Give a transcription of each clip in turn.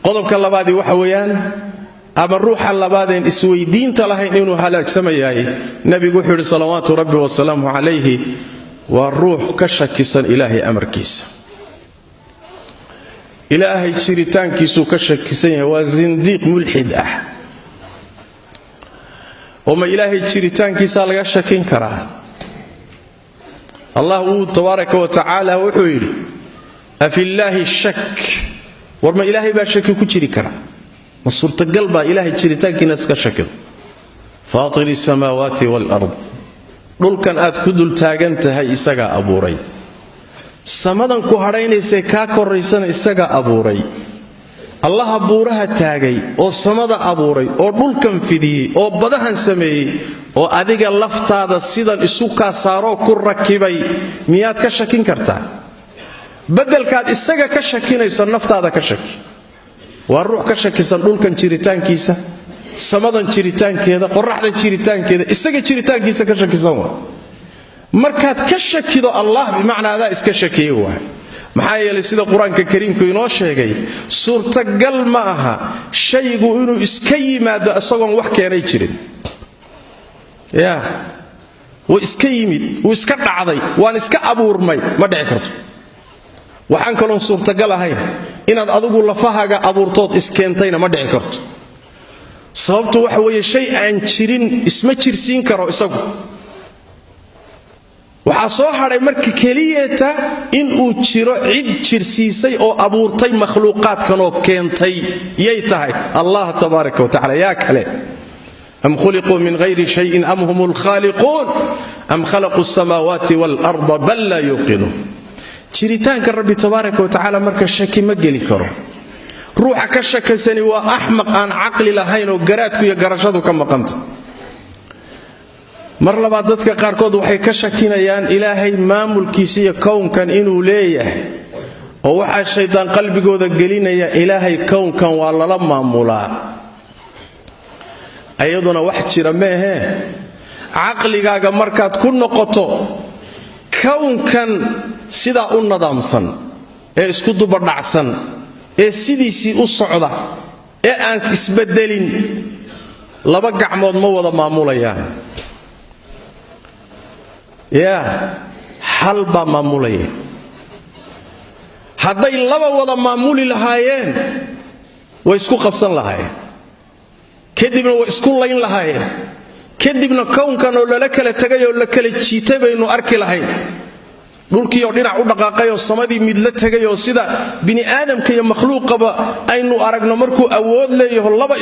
qodobka labaadi waxa weeyaan ama ruuxa labaadeen isweydiinta lahayn inuu halaagsamayahay nabigu wuxuu yidhi salawaatu rabbi wasalaamu calayhi waa ruux ka shakisan ilaahay amarkiisa. ilaahay jiritaankiisuu ka shakisan yahay, waa zindiiq mulxid ah. وما إلهي جريتان كيسا لغا شاكين كرا الله تبارك وتعالى وحويل أفي الله الشك ورما إلهي با شكي كجري كرا مصورة قلبا إلهي جريتان كيناسكا شكل فاطر السماوات والأرض دول كان كدل تاغنتها إساقا أبوري سمدن كهرين إساقا كوريسان إساقا أبوري الله abuuraha taagay oo samada abuuray oo dhulkan fidiyay oo badahan sameeyay oo adiga laftaada sidan isu ka saaro ku rakibay miyaad ka shakin kartaa badalkaad isaga ka shakinayso naftaada ka shaki waa ruux ka shakisan dhulkan jiritaankiisa samadan jiritaankeeda qorraxda jiritaankeeda isaga jiritaankiisa ka shakisan markaad ka shakido Allah bimaacnaada iska shakiyo waa maxaa yeelay sida quraanka kariimku inoo sheegay suurtagal ma aha shaygu inuu iska yimaado asagoon wax keenay jirin wuu iska yimid wuu iska dhacday waan iska abuurmay ma dhici karto waxaan kaloon suurtagal ahayn inaad adigu lafahaaga abuurtood iskeentayna ma dhici karto sababtu waxa weeye shay aan jirin isma jirsiin karo isagu waxaa soo haray markii kaliyeeta in uu jiro cid jirsiisay oo abuurtay makhluuqaadkan oo keentay yay tahay Allah tabaaraka wa ta'ala yaa kale am khuliqu min ghayri shay'in am humul khaliqun am khalaqu as-samawati wal arda bal la yuqinun jiritaanka rabbi tabaaraka wa ta'ala marka shaki ma gali karo ruuxa ka shakaysani waa ahmaq aan aqli lahayn oo garaadku iyo garashadu ka maqanta mar labaad dadka qaarkood waxay ka shakinayaan ilaahay maamulkiisa iyo kownkan inuu leeyahay oo waxa shaydaan qalbigooda gelinaya ilaahay kownkan waa lala maamulaa ayaduna wax jira meehe aqligaaga markaad ku noqoto kownkan sida u nadaamsan ee isku dubadhacsan ee sidiisii u socda ee aan isbedelin laba gacmood ma wada maamulayaan hal baa maamulaya hadday laba wada maamuli lahaayeen way isku qabsan lahaayeen kadibna way isku layn lahaayeen kadibna kownkan oo lala kala tagay oo la kala jiitay baynu arki lahayn dhulkii oo dhinac u dhaqaaqay oo samadii mid la tagay oo sida bini aadamka iyo makhluuqaba aynu aragno markuu awood leeyahay laba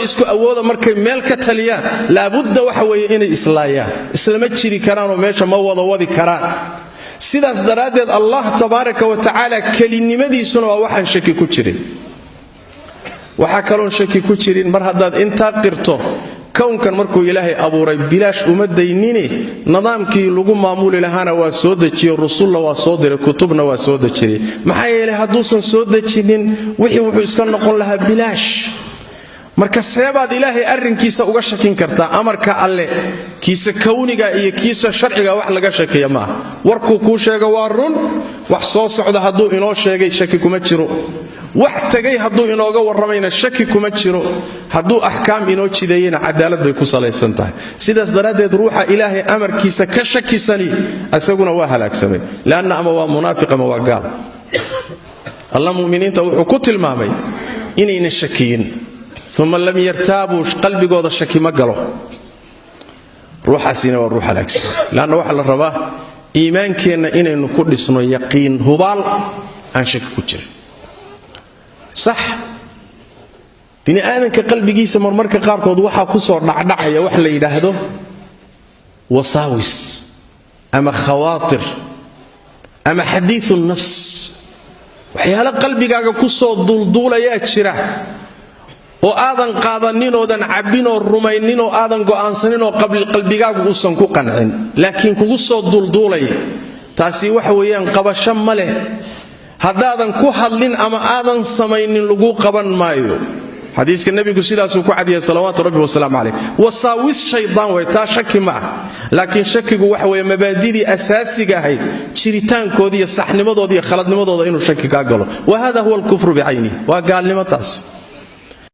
isku awooda markay meel ka taliyaan laabudda waxa weeye inay islaayaan islama jiri karaan oo meesha ma wada wadi karaan sidaas daraadeed Allah tabaaraka wa ta'ala kalinimadiisuna waa waxaan shaki ku jirin waxa kaloon shaki ku jirin mar haddaad intaa qirto kownkan markuu ilaahay abuuray bilaash uma daynine nidaamkii lagu maamuli lahaana waa soo dejiyo rasuulna waa soo diray kutubna waa soo dejiyay maxaa yeelay hadduusan soo dejinin wixii wuxuu iska noqon lahaa bilaash marka seebaad ilaahay arrinkiisa uga shakin kartaa amarka alle kiisa kawniga iyo kiisa sharciga wax laga shakiya ma warku ku sheega waa run wax soo socda hadduu inoo sheegay shaki kuma jiro wax tagay hadduu inooga waramayna shaki kuma jiro hadduu ahkaam inoo jideeyna cadaalad bay ku salaysan tahay sidaas daraadeed ruuxa ilaahay amarkiisa ka shakisani asaguna waa halaagsamay laana ama waa munaafiq ama waa gaal Allah muuminiinta wuxuu ku tilmaamay inayna shakiyin ثم لم يرتابوا قلبي قوض الشكي مقلو روح سينا والروح الأكسر لأنه وحل الرباه إيمان كينا إنا نكون لسنو يقين هبال عن شك كتير صح بني آدم كقلبي جيسا مرمرك قاركود وحا كسور نعدعيا وحلا يدهدو وصاوس أما خواطر أما حديث النفس وحيالا قلبي قاقا كسور دولدولا يا تشرع oo aadan qaadanin oo dan cabin oo rumaynin oo aadan go'aansanin oo qalbigaagu uusan ku qancin laakiin kugu soo dulduulay taasi waxa weeyaan qabasho ma leh haddaadan ku hadlin ama aadan samaynin lagu qaban maayo حديث النبي سيداسو كعديه صلوات ربي والسلام عليه وساوس شيطان ويتا شك معه لكن شكيgu waxa weeye mabaadidii asaasiga ahayd jiritaankoodii iyo saxnimadoodii iyo khaladnimadooda inuu shaki ka galo wa hada huwa al-kufru bi'ayni wa gaalnimo taas